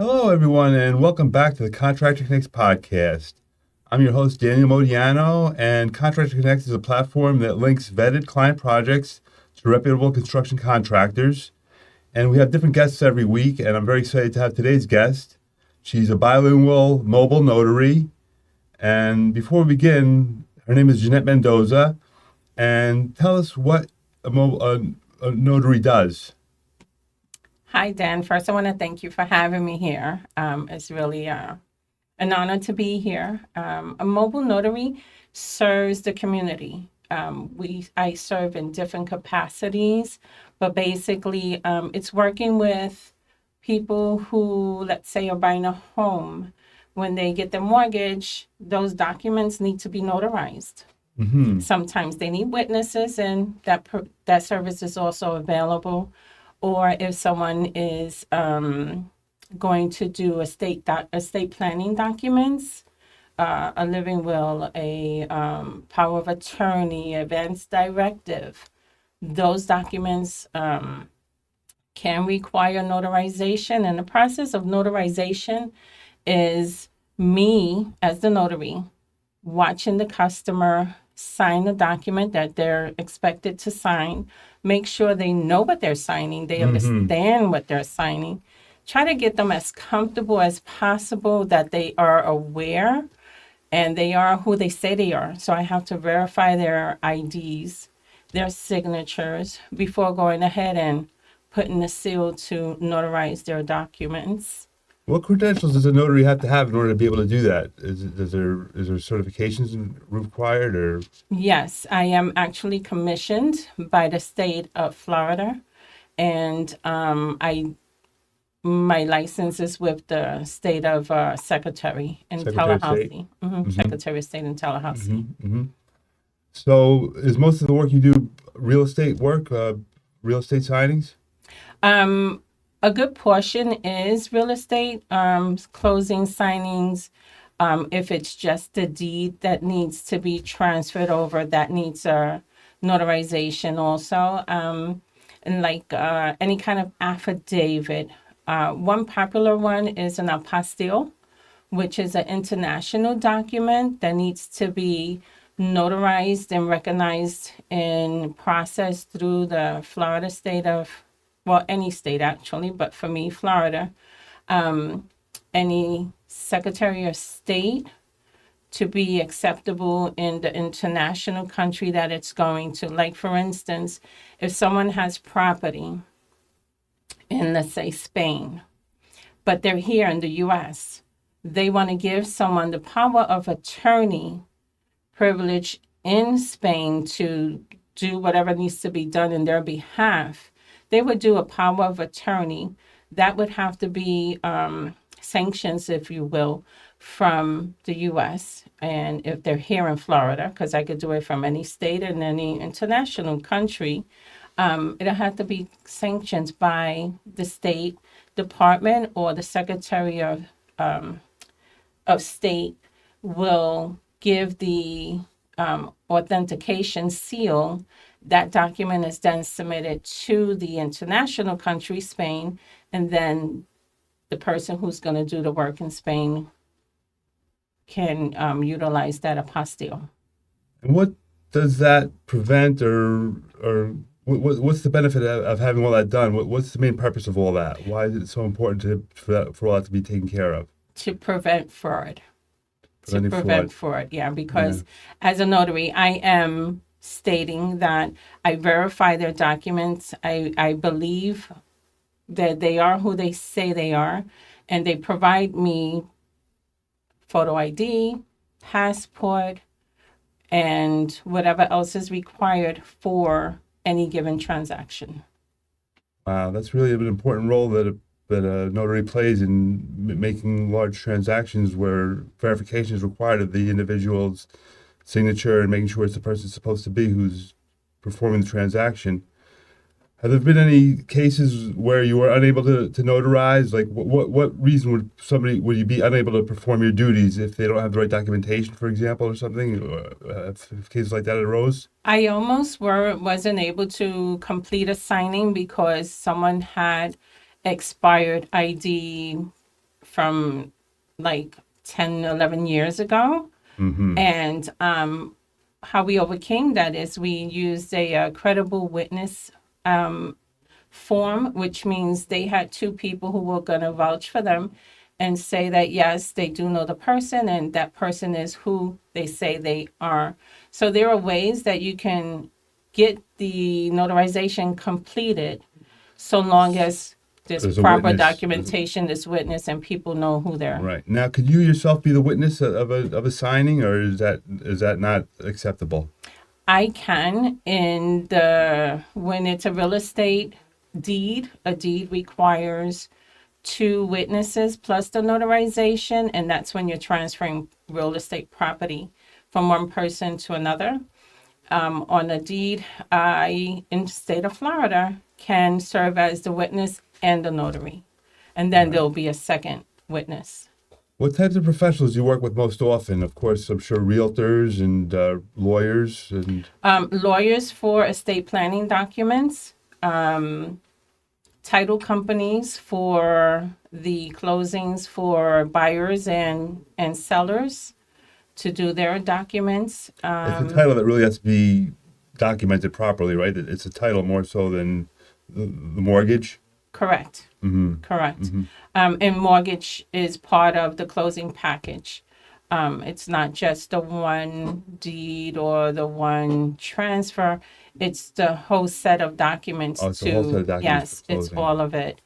Hello, everyone, and welcome back to the Contractor Connects Podcast. I'm your host, Daniel Modiano, and Contractor Connects is a platform that links vetted client projects to reputable construction contractors. And we have different guests every week, and I'm very excited to have today's guest. She's a bilingual mobile notary. And before we begin, her name is Jeannette Mendoza. And tell us what a notary does. Hi, Dan. First, I want to thank you for having me here. It's really an honor to be here. A mobile notary serves the community. I serve in different capacities, but basically, it's working with people who, let's say, are buying a home. When they get their mortgage, those documents need to be notarized. Mm-hmm. Sometimes they need witnesses, and that service is also available. Or if someone is going to do estate planning documents, a living will, a power of attorney, advance directive, those documents can require notarization. And the process of notarization is me as the notary watching the customer sign the document that they're expected to sign, make sure they know what they're signing, they understand what they're signing, try to get them as comfortable as possible that they are aware and they are who they say they are. So I have to verify their IDs, their signatures before going ahead and putting the seal to notarize their documents. What credentials does a notary have to have in order to be able to do that? Is there certifications required, or? Yes, I am actually commissioned by the state of Florida, and my license is with the state of Secretary in Secretary of State? Tallahassee. Secretary of State in Tallahassee. So is most of the work you do real estate work, real estate signings? A good portion is real estate, closing signings. If it's just a deed that needs to be transferred over, that needs a notarization also. And like any kind of affidavit. One popular one is an apostille, which is an international document that needs to be notarized and recognized and processed through the Florida state of, well, any state actually, but for me, Florida. Any Secretary of State to be acceptable in the international country that it's going to. Like, for instance, if someone has property in, let's say, Spain, but they're here in the U.S., they want to give someone the power of attorney privilege in Spain to do whatever needs to be done in their behalf. They would do a power of attorney. That would have to be sanctions, if you will, from the U.S. And if they're here in Florida, because I could do it from any state and any international country, it'll have to be sanctioned by the State Department, or the Secretary of State will give the authentication seal. That document is then submitted to the international country, Spain, and then the person who's going to do the work in Spain can utilize that apostille. And what does that prevent, or what's the benefit of having all that done? What's the main purpose of all that? Why is it so important for all that to be taken care of? To prevent fraud. Fraud, yeah, because as a notary, I am stating that I verify their documents. I believe that they are who they say they are, and they provide me photo ID, passport, and whatever else is required for any given transaction. Wow, that's really an important role that a notary plays in making large transactions where verification is required of the individual's signature and making sure it's the person it's supposed to be who's performing the transaction. Have there been any cases where you were unable to notarize? Like, what reason would you be unable to perform your duties if they don't have the right documentation, for example, or something? If cases like that arose? I almost wasn't able to complete a signing because someone had expired ID from like 10, 11 years ago. And how we overcame that is we used a credible witness form, which means they had two people who were going to vouch for them and say that, yes, they do know the person and that person is who they say they are. So there are ways that you can get the notarization completed so long as there's a proper witness. documentation, this witness, and people know who they're. Right. Now, could you yourself be the witness of a signing, or is that not acceptable? I can when it's a real estate deed, a deed requires two witnesses plus the notarization, and that's when you're transferring real estate property from one person to another. On a deed, I, in the state of Florida, can serve as the witness and the notary. And then there'll be a second witness. What types of professionals do you work with most often? Of course, I'm sure realtors and lawyers and Lawyers for estate planning documents, title companies for the closings for buyers and sellers to do their documents. it's a title that really has to be documented properly, right? It's a title more so than the mortgage. Correct. Correct. And mortgage is part of the closing package. It's not just the one deed or the one transfer. It's the whole set of documents. Oh, it's the whole set of documents Yes, for it's closing. all of it.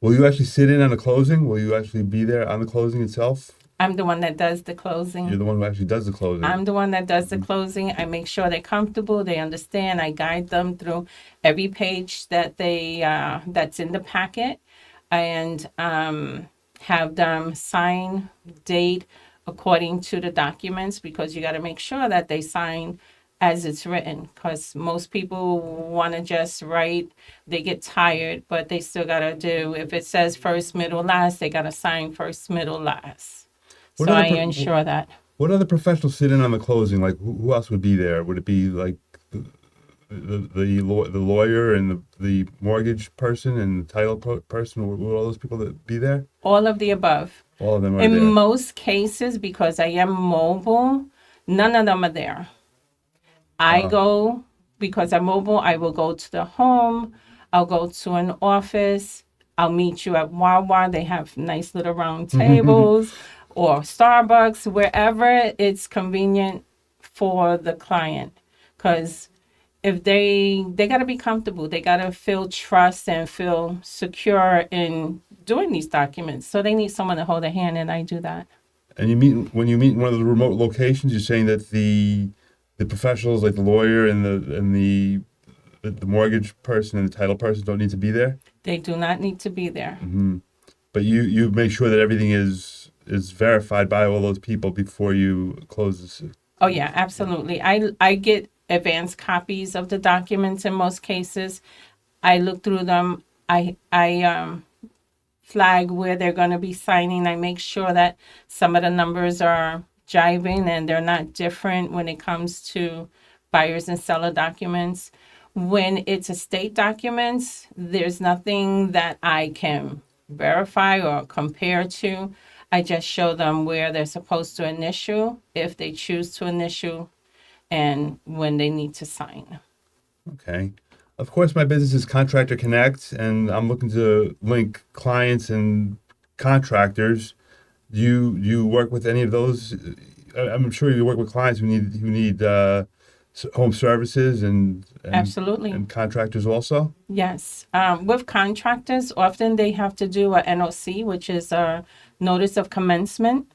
Will you actually sit in on the closing? Will you actually be there on the closing itself? I'm the one that does the closing. You're the one who actually does the closing. I'm the one that does the closing. I make sure they're comfortable, they understand. I guide them through every page that that's in the packet, and have them sign, date according to the documents, because you got to make sure that they sign as it's written, because most people want to just write, they get tired, but they still got to do, if it says first, middle, last, they got to sign first, middle, last. What So other I ensure that. What other professionals sit in on the closing? Like, who else would be there? Would it be like the lawyer and the mortgage person and the title person? Would all those people that be there? All of the above. All of them are In there. most cases, because I am mobile, none of them are there. I go, because I'm mobile, I will go to the home, I'll go to an office, I'll meet you at Wawa. They have nice little round tables, or Starbucks, wherever it's convenient for the client. Because if they got to be comfortable, they got to feel trust and feel secure in doing these documents. So they need someone to hold their hand, and I do that. And when you meet in one of the remote locations, you're saying that the professionals like the lawyer and the mortgage person and the title person don't need to be there? They do not need to be there. But you make sure that everything is verified by all those people before you close this. Oh yeah, absolutely. I get advanced copies of the documents in most cases. I look through them. I flag where they're going to be signing. I make sure that some of the numbers are jiving and they're not different when it comes to buyers and seller documents. When it's estate documents, there's nothing that I can verify or compare to. I just show them where they're supposed to initial, if they choose to initial, and when they need to sign. Okay. Of course, my business is Contractor Connects, and I'm looking to link clients and contractors. Do you work with any of those? I'm sure you work with clients who need home services and Absolutely. and contractors also. Yes. With contractors, often they have to do a NOC, which is a notice of commencement.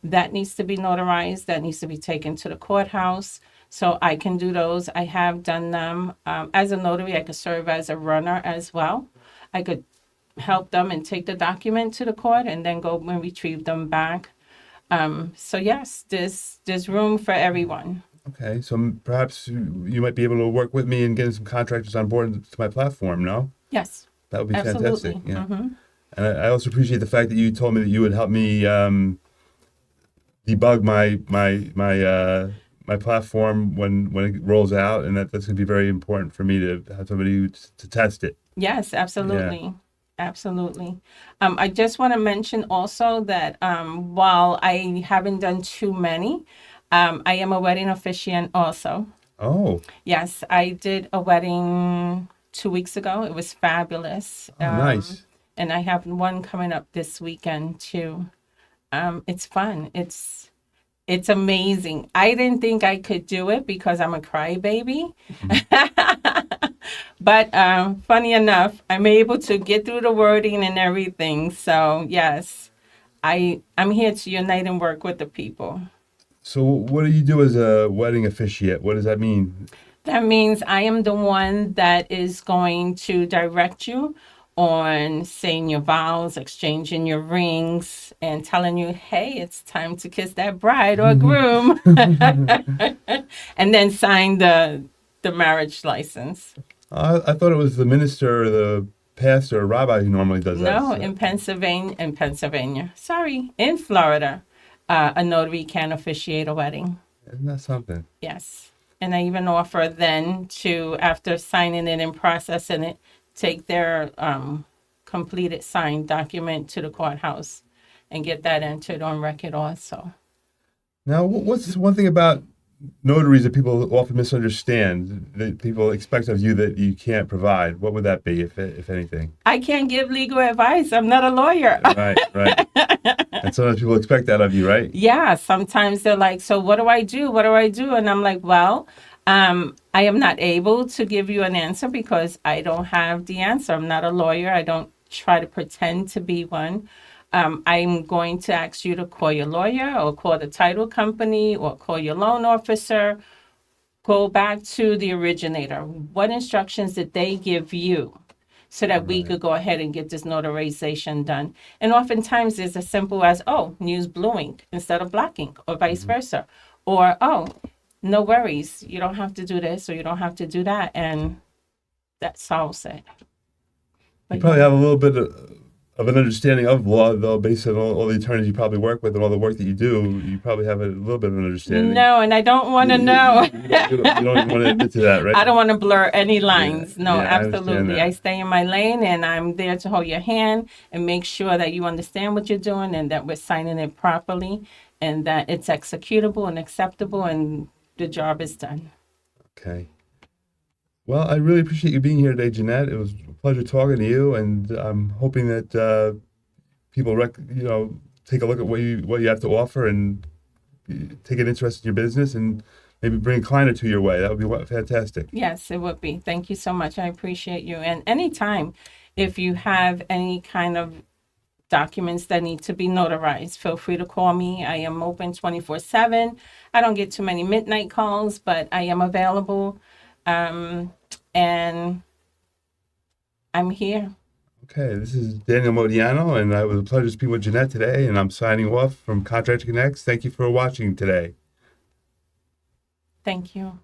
That needs to be notarized. That needs to be taken to the courthouse. So I can do those. I have done them. As a notary, I could serve as a runner as well. I could help them and take the document to the court and then go and retrieve them back. So yes, there's room for everyone. Okay, so perhaps you might be able to work with me in getting some contractors on board to my platform, no? Yes. That would be Absolutely. fantastic. Yeah. And I also appreciate the fact that you told me that you would help me debug my platform when it rolls out, and that's going to be very important for me to have somebody to test it. Yes, absolutely. Absolutely. I just want to mention also that while I haven't done too many, I am a wedding officiant also. Oh, Yes, I did a wedding 2 weeks ago. It was fabulous. nice. And I have one coming up this weekend too. It's fun. It's amazing. I didn't think I could do it because I'm a crybaby. But funny enough, I'm able to get through the wording and everything. So yes, I'm here to unite and work with the people. So what do you do as a wedding officiate? What does that mean? That means I am the one that is going to direct you on saying your vows, exchanging your rings, and telling you, hey, it's time to kiss that bride or groom. And then sign the marriage license. I thought it was the minister or the pastor or rabbi who normally does that. No, in Florida, a notary can officiate a wedding. Isn't that something? Yes. And I even offer then to, after signing it and processing it, take their completed signed document to the courthouse and get that entered on record also. Now, what's one thing about notaries that people often misunderstand, that people expect of you that you can't provide? What would that be, if anything? I can't give legal advice. I'm not a lawyer. Right, right. And sometimes people expect that of you, right? Yeah, sometimes they're like, so what do I do? What do I do? And I'm like, well, I am not able to give you an answer because I don't have the answer. I'm not a lawyer. I don't try to pretend to be one. I'm going to ask you to call your lawyer or call the title company or call your loan officer. Go back to the originator. What instructions did they give you so that we could go ahead and get this notarization done? And oftentimes it's as simple as, oh, use blue ink instead of black ink, or vice versa. Or, oh, no worries. You don't have to do this or you don't have to do that. And that solves it. You probably have a little bit of an understanding of law, though, based on all the attorneys you probably work with and all the work that you do. You probably have a little bit of an understanding. No, and I don't want to know. You don't even want to admit to that, right? I don't want to blur any lines. Yeah, No, yeah, I understand absolutely. that. I stay in my lane and I'm there to hold your hand and make sure that you understand what you're doing and that we're signing it properly and that it's executable and acceptable and the job is done. Okay. Well, I really appreciate you being here today, Jeannette. It was a pleasure talking to you, and I'm hoping that people, take a look at what you have to offer and take an interest in your business, and maybe bring a client or two your way. That would be fantastic. Yes, it would be. Thank you so much. I appreciate you. And anytime, if you have any kind of documents that need to be notarized, feel free to call me. I am open 24/7. I don't get too many midnight calls, but I am available. And I'm here. Okay, this is Daniel Modiano, and it was a pleasure speaking with Jeannette today, and I'm signing off from Contractor Connects. Thank you for watching today. Thank you.